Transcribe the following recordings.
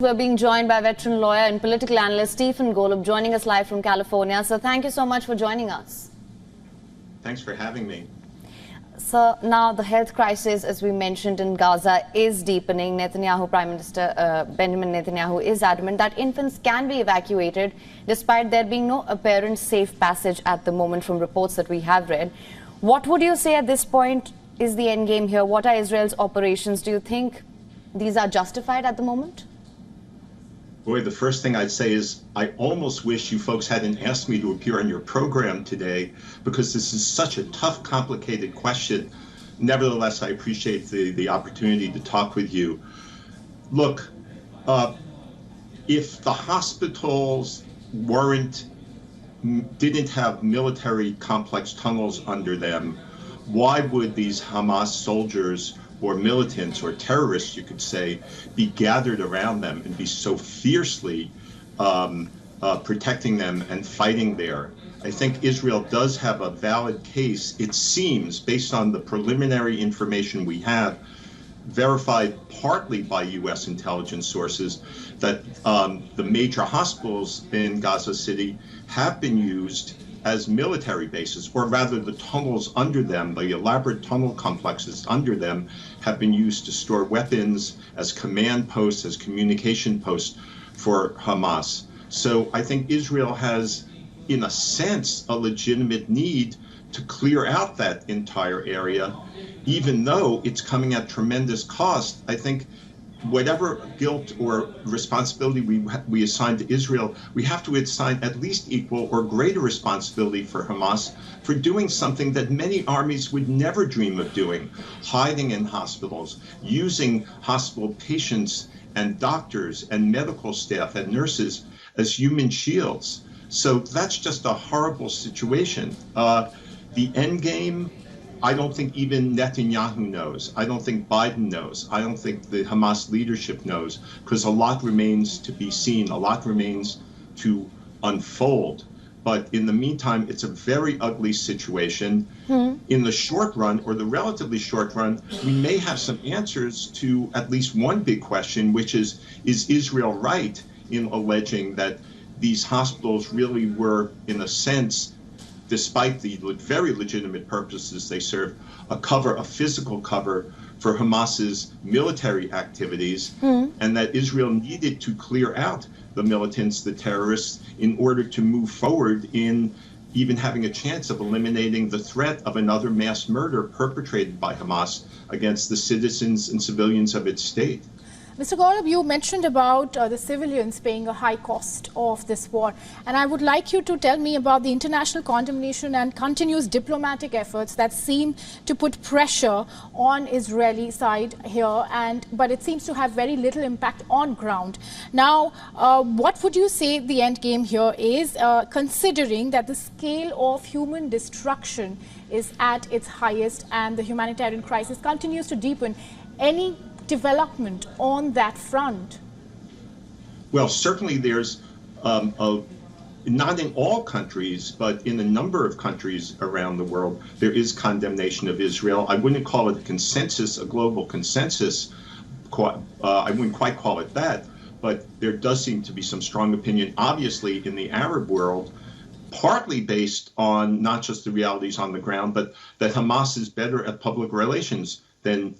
We're being joined by veteran lawyer and political analyst Sten Golb, joining us live from California. So thank you so much for joining us. Thanks for having me. So now the health crisis, as we mentioned, in Gaza is deepening. Prime Minister Benjamin Netanyahu is adamant that infants can be evacuated despite there being no apparent safe passage at the moment from reports that we have read. What would you say at this point is the end game here? What are Israel's operations? Do you think these are justified at the moment? Boy, the first thing I'd say is I almost wish you folks hadn't asked me to appear on your program today, because this is such a tough, complicated question. Nevertheless, I appreciate the opportunity to talk with you. Look, if the hospitals didn't have military complex tunnels under them, why would these Hamas soldiers or militants or terrorists, you could say, be gathered around them and be so fiercely protecting them and fighting there? I think Israel does have a valid case, it seems, based on the preliminary information we have, verified partly by U.S. intelligence sources, that the major hospitals in Gaza City have been used as military bases, or rather the tunnels under them, the elaborate tunnel complexes under them, have been used to store weapons as command posts, as communication posts for Hamas. So I think Israel has, in a sense, a legitimate need to clear out that entire area, even though it's coming at tremendous cost. I think whatever guilt or responsibility we assign to Israel, we have to assign at least equal or greater responsibility for Hamas for doing something that many armies would never dream of doing: hiding in hospitals, using hospital patients and doctors and medical staff and nurses as human shields. So that's just a horrible situation. The end game, I don't think even Netanyahu knows. I don't think Biden knows. I don't think the Hamas leadership knows, because a lot remains to be seen. A lot remains to unfold. But in the meantime, it's a very ugly situation. In the short run, or the relatively short run, we may have some answers to at least one big question, which is Israel right in alleging that these hospitals really were, in a sense, despite the very legitimate purposes they serve, a physical cover for Hamas's military activities, and that Israel needed to clear out the militants, the terrorists, in order to move forward in even having a chance of eliminating the threat of another mass murder perpetrated by Hamas against the citizens and civilians of its state. Mr. Golb, you mentioned about the civilians paying a high cost of this war, and I would like you to tell me about the international condemnation and continuous diplomatic efforts that seem to put pressure on Israeli side here, but it seems to have very little impact on ground. Now, what would you say the end game here is, considering that the scale of human destruction is at its highest and the humanitarian crisis continues to deepen? Any development on that front? Well, certainly there's not in all countries, but in a number of countries around the world, there is condemnation of Israel. I wouldn't call it a consensus, a global consensus. I wouldn't quite call it that, but there does seem to be some strong opinion, obviously, in the Arab world, partly based on not just the realities on the ground, but that Hamas is better at public relations than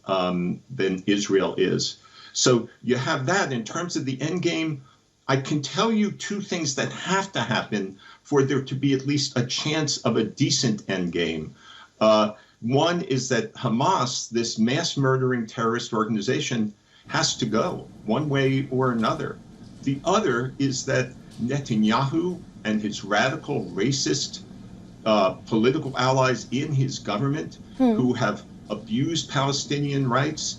Israel is. So you have that. In terms of the end game, I can tell you two things that have to happen for there to be at least a chance of a decent end game. One is that Hamas, this mass murdering terrorist organization, has to go one way or another. The other is that Netanyahu and his radical racist political allies in his government, who have abused Palestinian rights,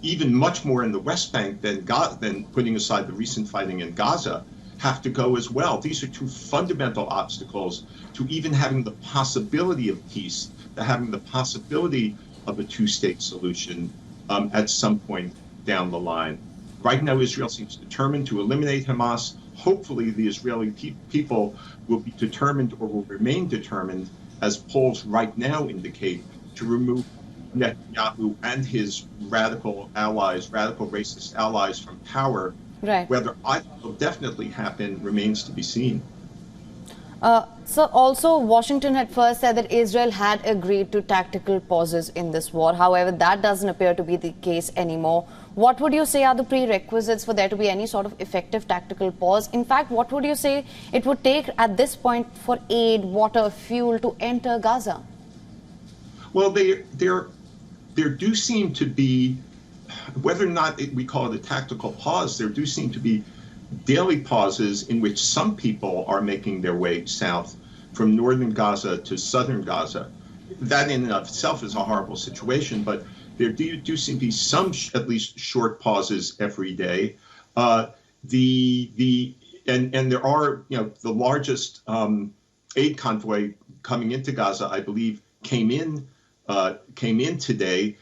even much more in the West Bank than putting aside the recent fighting in Gaza, have to go as well. These are two fundamental obstacles to even having the possibility of peace, to having the possibility of a two-state solution at some point down the line. Right now, Israel seems determined to eliminate Hamas. Hopefully, the Israeli people will be determined, or will remain determined, as polls right now indicate, to remove Netanyahu and his radical allies, radical racist allies from power Right. Whether I will definitely happen remains to be seen. So also, Washington had first said that Israel had agreed to tactical pauses in this war. However, that doesn't appear to be the case anymore. What would you say are the prerequisites for there to be any sort of effective tactical pause? In fact, what would you say it would take at this point for aid, water, fuel to enter Gaza? Well, there do seem to be, whether or not we call it a tactical pause, there do seem to be daily pauses in which some people are making their way south from northern Gaza to southern Gaza. That in and of itself is a horrible situation, but there do seem to be some, at least short pauses every day. And there are, the largest aid convoy coming into Gaza, I believe, came in today.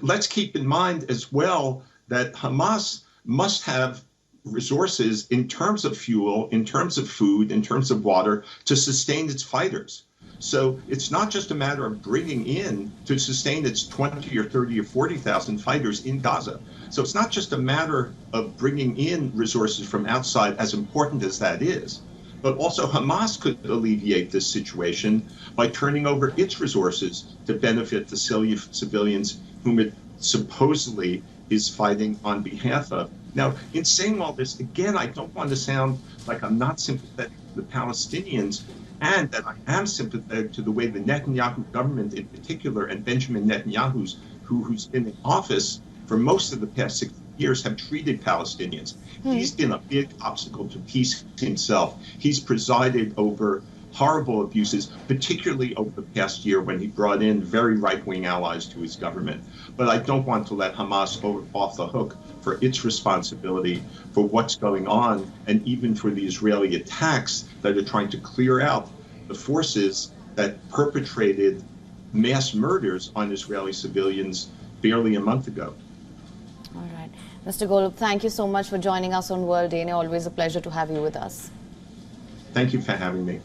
Let's keep in mind as well that Hamas must have resources in terms of fuel, in terms of food, in terms of water to sustain its fighters. So it's not just a matter of bringing in to sustain its 20 or 30 or 40,000 fighters in Gaza. So it's not just a matter of bringing in resources from outside, as important as that is, but also Hamas could alleviate this situation by turning over its resources to benefit the civilians whom it supposedly is fighting on behalf of. Now, in saying all this, again, I don't want to sound like I'm not sympathetic to the Palestinians, and that I am sympathetic to the way the Netanyahu government in particular, and Benjamin Netanyahu, who's been in office for most of the past 6 years, have treated Palestinians. He's been a big obstacle to peace himself. He's presided over horrible abuses, particularly over the past year when he brought in very right-wing allies to his government. But I don't want to let Hamas off the hook for its responsibility for what's going on, and even for the Israeli attacks that are trying to clear out the forces that perpetrated mass murders on Israeli civilians barely a month ago. All right. Mr. Golb, thank you so much for joining us on World Day. Always a pleasure to have you with us. Thank you for having me.